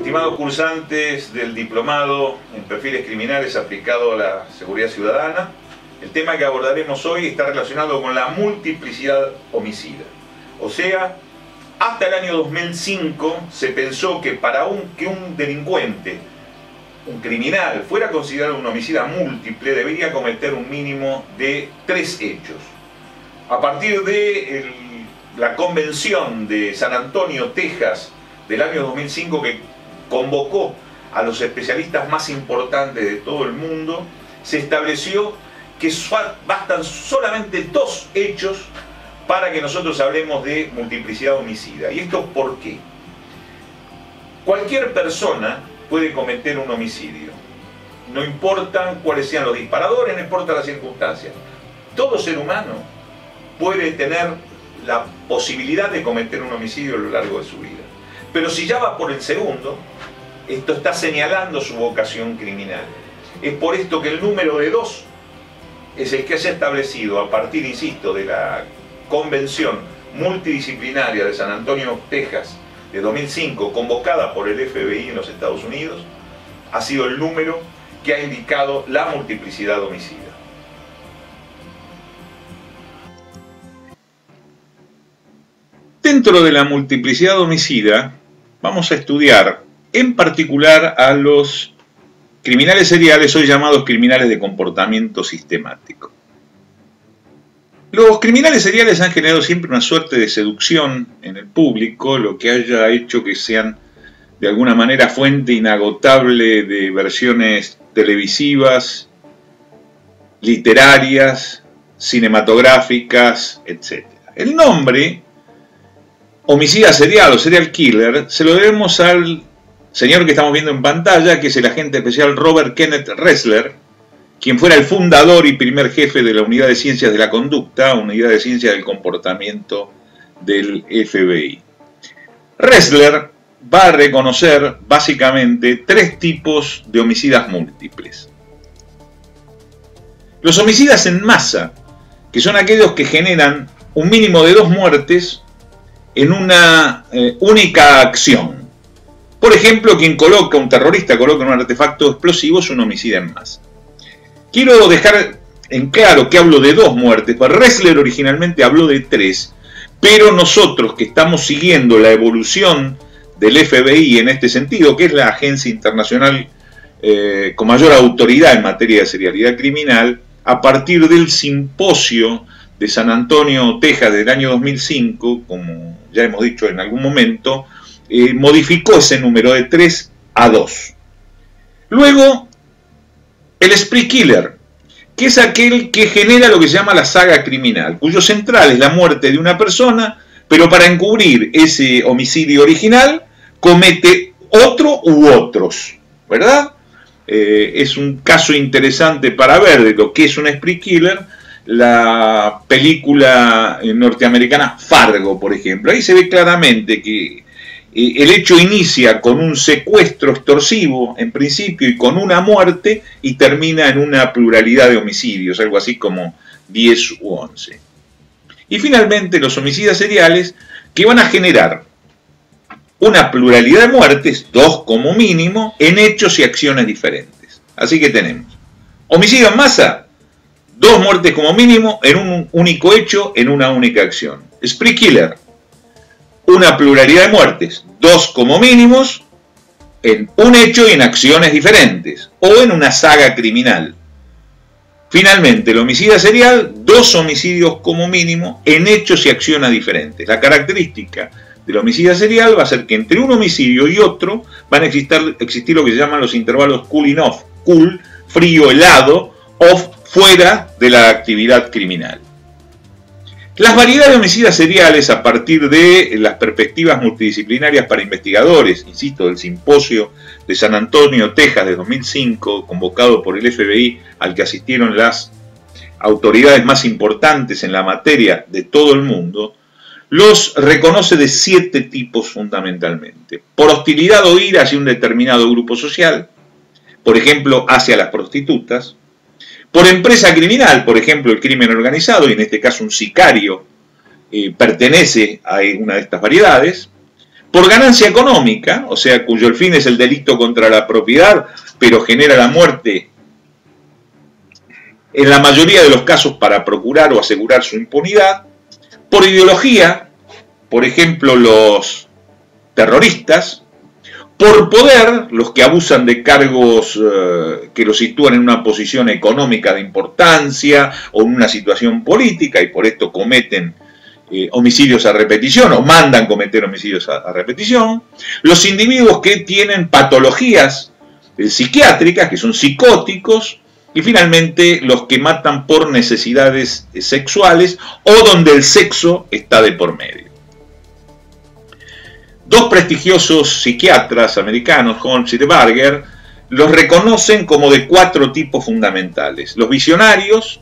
Estimados cursantes del diplomado en perfiles criminales aplicado a la seguridad ciudadana, el tema que abordaremos hoy está relacionado con la multiplicidad homicida. O sea, hasta el año 2005 se pensó que para que un delincuente, un criminal, fuera considerado un homicida múltiple, debería cometer un mínimo de 3 hechos. A partir de la Convención de San Antonio, Texas, del año 2005, que convocó a los especialistas más importantes de todo el mundo, se estableció que bastan solamente 2 hechos para que nosotros hablemos de multiplicidad homicida. ¿Y esto por qué? Cualquier persona puede cometer un homicidio. No importa cuáles sean los disparadores, no importa las circunstancias. Todo ser humano puede tener la posibilidad de cometer un homicidio a lo largo de su vida. Pero si ya va por el segundo, esto está señalando su vocación criminal. Es por esto que el número de 2 es el que se ha establecido a partir, insisto, de la Convención Multidisciplinaria de San Antonio, Texas, de 2005, convocada por el FBI en los Estados Unidos. Ha sido el número que ha indicado la multiplicidad homicida. Dentro de la multiplicidad homicida vamos a estudiar en particular a los criminales seriales, hoy llamados criminales de comportamiento sistemático. Los criminales seriales han generado siempre una suerte de seducción en el público, lo que haya hecho que sean de alguna manera fuente inagotable de versiones televisivas, literarias, cinematográficas, etc. El nombre homicida serial o serial killer se lo debemos al señor que estamos viendo en pantalla, que es el agente especial Robert Kenneth Ressler, quien fuera el fundador y primer jefe de la Unidad de Ciencias de la Conducta, Unidad de Ciencias del Comportamiento del FBI. Ressler va a reconocer básicamente 3 tipos de homicidas múltiples. Los homicidas en masa, que son aquellos que generan un mínimo de 2 muertes en una única acción. Por ejemplo, un terrorista coloca un artefacto explosivo, es un homicida en masa. Quiero dejar en claro que hablo de 2 muertes, pero Ressler originalmente habló de 3, pero nosotros que estamos siguiendo la evolución del FBI en este sentido, que es la agencia internacional con mayor autoridad en materia de serialidad criminal, a partir del simposio de San Antonio, Texas, del año 2005, como ya hemos dicho en algún momento, modificó ese número de 3 a 2. Luego, el spree killer, que es aquel que genera lo que se llama la saga criminal, cuyo central es la muerte de una persona, pero para encubrir ese homicidio original, comete otro u otros, ¿verdad? Es un caso interesante para ver de lo que es un spree killer, la película norteamericana Fargo, por ejemplo. Ahí se ve claramente que el hecho inicia con un secuestro extorsivo en principio y con una muerte y termina en una pluralidad de homicidios, algo así como 10 u 11. Y finalmente los homicidas seriales, que van a generar una pluralidad de muertes, 2 como mínimo, en hechos y acciones diferentes. Así que tenemos homicidio en masa, 2 muertes como mínimo en un único hecho, en una única acción. Spree killer, una pluralidad de muertes, 2 como mínimos, en un hecho y en acciones diferentes, o en una saga criminal. Finalmente, el homicida serial, 2 homicidios como mínimo, en hechos y acciones diferentes. La característica del homicida serial va a ser que entre un homicidio y otro van a existir lo que se llaman los intervalos cooling off, cool, frío, helado, off, fuera de la actividad criminal. Las variedades de homicidas seriales a partir de las perspectivas multidisciplinarias para investigadores, insisto, del simposio de San Antonio, Texas de 2005, convocado por el FBI, al que asistieron las autoridades más importantes en la materia de todo el mundo, los reconoce de 7 tipos fundamentalmente. Por hostilidad o ira hacia un determinado grupo social, por ejemplo, hacia las prostitutas. Por empresa criminal, por ejemplo, el crimen organizado, y en este caso un sicario pertenece a una de estas variedades. por ganancia económica, o sea, cuyo el fin es el delito contra la propiedad, pero genera la muerte, en la mayoría de los casos para procurar o asegurar su impunidad, por ideología, por ejemplo los terroristas, por poder, los que abusan de cargos que los sitúan en una posición económica de importancia o en una situación política y por esto cometen homicidios a repetición o mandan cometer homicidios a repetición, los individuos que tienen patologías psiquiátricas, que son psicóticos, y finalmente los que matan por necesidades sexuales o donde el sexo está de por medio. Dos prestigiosos psiquiatras americanos, Holmes y de Barger, los reconocen como de 4 tipos fundamentales. Los visionarios,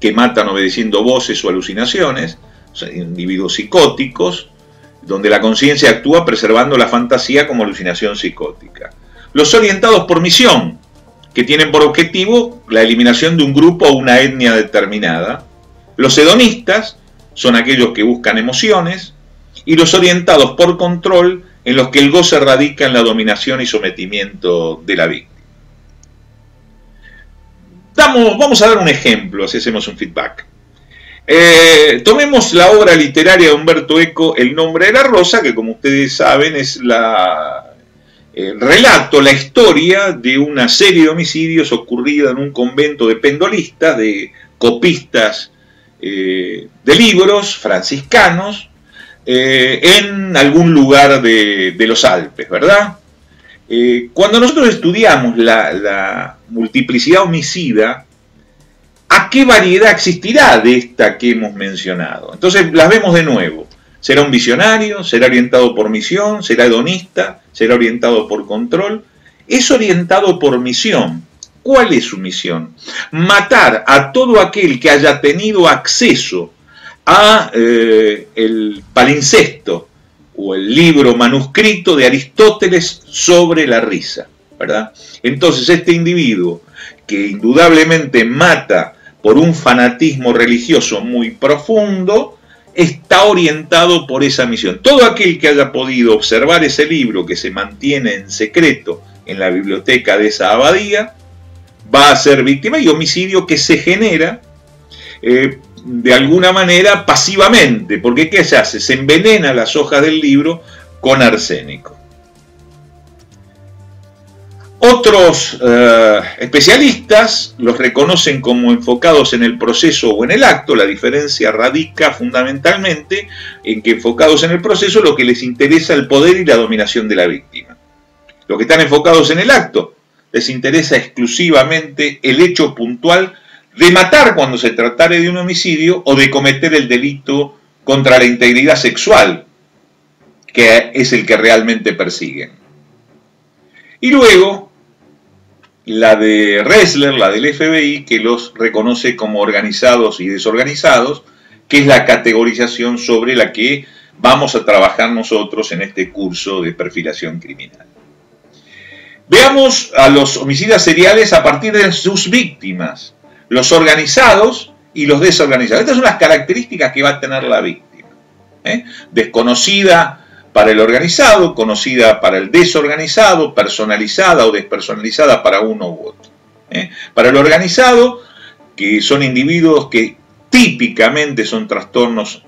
que matan obedeciendo voces o alucinaciones, o sea, individuos psicóticos, donde la conciencia actúa preservando la fantasía como alucinación psicótica. Los orientados por misión, que tienen por objetivo la eliminación de un grupo o una etnia determinada. Los hedonistas son aquellos que buscan emociones, y los orientados por control, en los que el goce radica en la dominación y sometimiento de la víctima. Vamos a dar un ejemplo, así hacemos un feedback. Tomemos la obra literaria de Umberto Eco, El nombre de la rosa, que como ustedes saben es el relato, la historia de una serie de homicidios ocurrida en un convento de pendolistas, de copistas de libros franciscanos, en algún lugar de los Alpes, ¿verdad? Cuando nosotros estudiamos la multiplicidad homicida, ¿a qué variedad existirá de esta que hemos mencionado? Entonces las vemos de nuevo. ¿Será un visionario? ¿Será orientado por misión? ¿Será hedonista? ¿Será orientado por control? Es orientado por misión. ¿Cuál es su misión? Matar a todo aquel que haya tenido acceso a el palincesto o el libro manuscrito de Aristóteles sobre la risa, ¿verdad? Entonces este individuo que indudablemente mata por un fanatismo religioso muy profundo, está orientado por esa misión. Todo aquel que haya podido observar ese libro que se mantiene en secreto en la biblioteca de esa abadía, va a ser víctima y homicidio que se genera de alguna manera pasivamente, porque ¿qué se hace? Se envenena las hojas del libro con arsénico. Otros especialistas los reconocen como enfocados en el proceso o en el acto. La diferencia radica fundamentalmente en que enfocados en el proceso lo que les interesa el poder y la dominación de la víctima. Los que están enfocados en el acto les interesa exclusivamente el hecho puntual de matar cuando se tratare de un homicidio o de cometer el delito contra la integridad sexual, que es el que realmente persiguen. Y luego, la de Ressler, la del FBI, que los reconoce como organizados y desorganizados, que es la categorización sobre la que vamos a trabajar nosotros en este curso de perfilación criminal. Veamos a los homicidas seriales a partir de sus víctimas, los organizados y los desorganizados. Estas son las características que va a tener la víctima. Desconocida para el organizado, conocida para el desorganizado, personalizada o despersonalizada para uno u otro. Para el organizado, que son individuos que típicamente son trastornos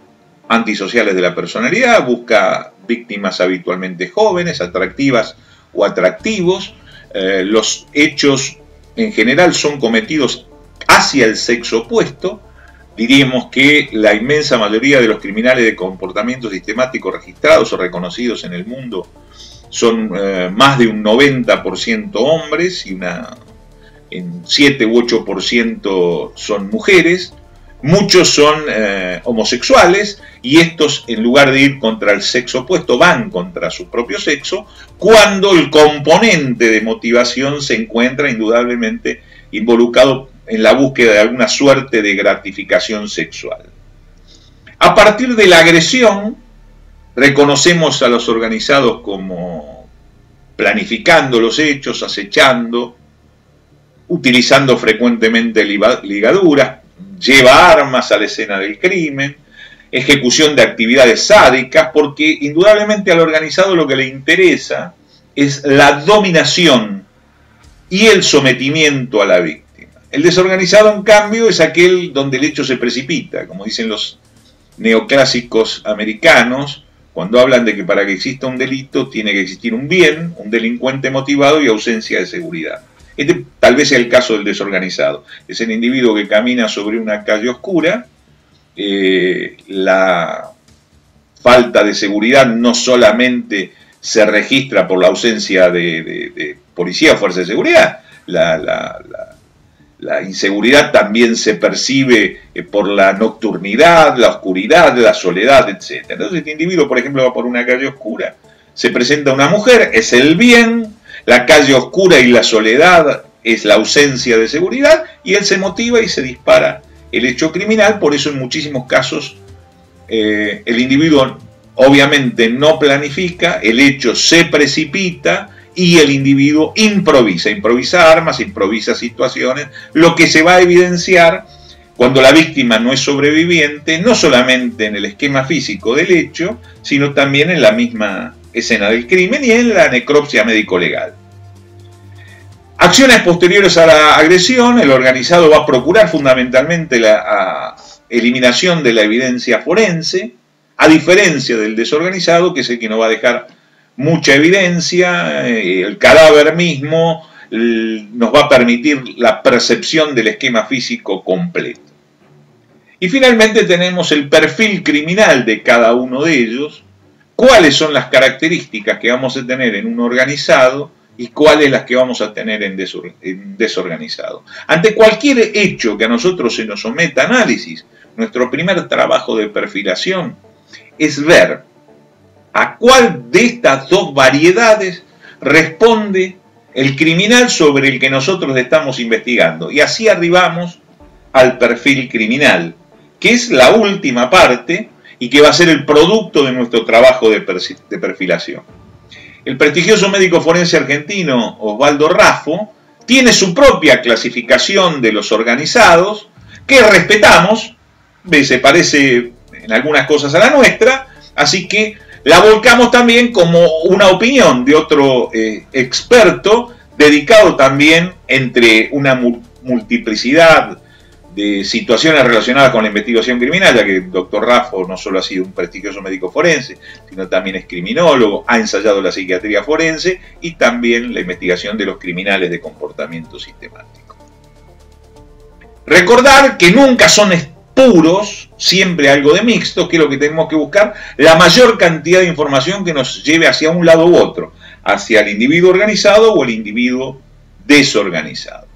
antisociales de la personalidad, busca víctimas habitualmente jóvenes, atractivas o atractivos. Los hechos en general son cometidos hacia el sexo opuesto. Diríamos que la inmensa mayoría de los criminales de comportamiento sistemático registrados o reconocidos en el mundo son más de un 90% hombres y en 7 u 8% son mujeres. Muchos son homosexuales y estos, en lugar de ir contra el sexo opuesto, van contra su propio sexo, cuando el componente de motivación se encuentra indudablemente involucrado en la búsqueda de alguna suerte de gratificación sexual. A partir de la agresión, reconocemos a los organizados como planificando los hechos, acechando, utilizando frecuentemente ligaduras, lleva armas a la escena del crimen, ejecución de actividades sádicas, porque indudablemente al organizado lo que le interesa es la dominación y el sometimiento a la víctima. El desorganizado, en cambio, es aquel donde el hecho se precipita, como dicen los neoclásicos americanos, cuando hablan de que para que exista un delito tiene que existir un bien, un delincuente motivado y ausencia de seguridad. Este tal vez sea el caso del desorganizado. Es el individuo que camina sobre una calle oscura. La falta de seguridad no solamente se registra por la ausencia de policía o fuerza de seguridad, la inseguridad también se percibe por la nocturnidad, la oscuridad, la soledad, etc. Entonces este individuo, por ejemplo, va por una calle oscura, se presenta una mujer, es el bien, la calle oscura y la soledad es la ausencia de seguridad, y él se motiva y se dispara el hecho criminal. Por eso en muchísimos casos el individuo obviamente no planifica, el hecho se precipita y el individuo improvisa armas, improvisa situaciones, lo que se va a evidenciar cuando la víctima no es sobreviviente, no solamente en el esquema físico del hecho, sino también en la misma escena del crimen y en la necropsia médico-legal. Acciones posteriores a la agresión, el organizado va a procurar fundamentalmente la eliminación de la evidencia forense, a diferencia del desorganizado, que es el que no va a dejar mucha evidencia. El cadáver mismo nos va a permitir la percepción del esquema físico completo. Y finalmente tenemos el perfil criminal de cada uno de ellos, cuáles son las características que vamos a tener en un organizado y cuáles las que vamos a tener en desorganizado. Ante cualquier hecho que a nosotros se nos someta a análisis, nuestro primer trabajo de perfilación es ver a cuál de estas dos variedades responde el criminal sobre el que nosotros estamos investigando. Y así arribamos al perfil criminal, que es la última parte y que va a ser el producto de nuestro trabajo de perfilación. El prestigioso médico forense argentino Osvaldo Raffo tiene su propia clasificación de los organizados, que respetamos, se parece en algunas cosas a la nuestra, así que la volcamos también como una opinión de otro experto dedicado también entre una multiplicidad de situaciones relacionadas con la investigación criminal, ya que el doctor Raffo no solo ha sido un prestigioso médico forense, sino también es criminólogo, ha ensayado la psiquiatría forense y también la investigación de los criminales de comportamiento sistemático. Recordar que nunca son puros, siempre algo de mixto, que es lo que tenemos que buscar, la mayor cantidad de información que nos lleve hacia un lado u otro, hacia el individuo organizado o el individuo desorganizado.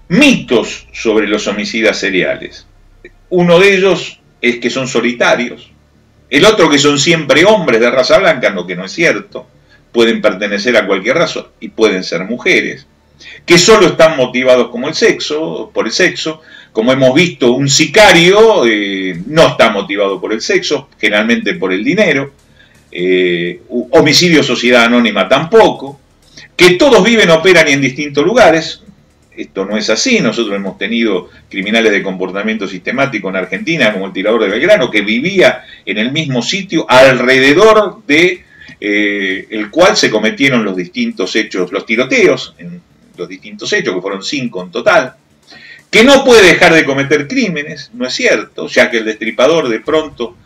Mitos sobre los homicidas seriales. Uno de ellos es que son solitarios. El otro que son siempre hombres de raza blanca, lo que no es cierto. Pueden pertenecer a cualquier raza y pueden ser mujeres. Que solo están motivados por el sexo. Como hemos visto, un sicario no está motivado por el sexo, generalmente por el dinero. Homicidio sociedad anónima tampoco. Que todos viven, operan y en distintos lugares. Esto no es así. Nosotros hemos tenido criminales de comportamiento sistemático en Argentina, como el tirador de Belgrano, que vivía en el mismo sitio alrededor de el cual se cometieron los distintos hechos, los tiroteos, en los distintos hechos, que fueron 5 en total, que no puede dejar de cometer crímenes, no es cierto, ya que el destripador de pronto,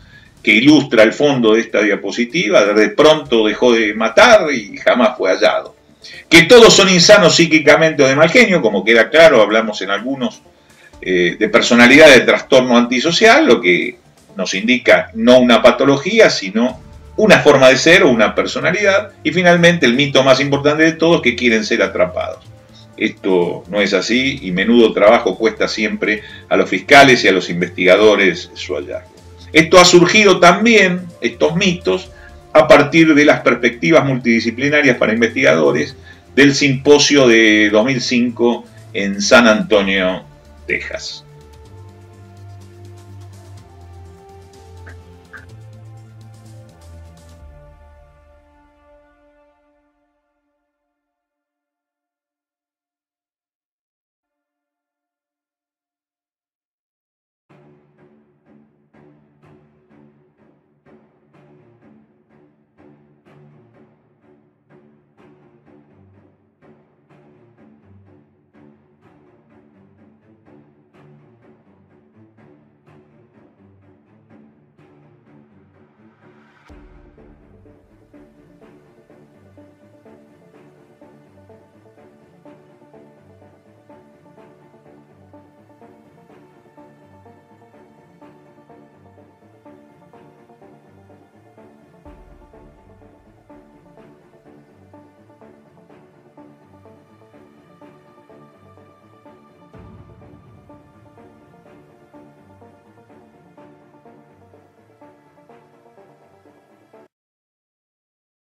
que ilustra el fondo de esta diapositiva, de pronto dejó de matar y jamás fue hallado. Que todos son insanos psíquicamente o de mal genio, como queda claro, hablamos en algunos de personalidad de trastorno antisocial, lo que nos indica no una patología, sino una forma de ser o una personalidad. Y finalmente el mito más importante de todos, que quieren ser atrapados. Esto no es así y menudo trabajo cuesta siempre a los fiscales y a los investigadores su hallazgo. Esto ha surgido también, estos mitos, a partir de las perspectivas multidisciplinarias para investigadores del simposio de 2005 en San Antonio, Texas.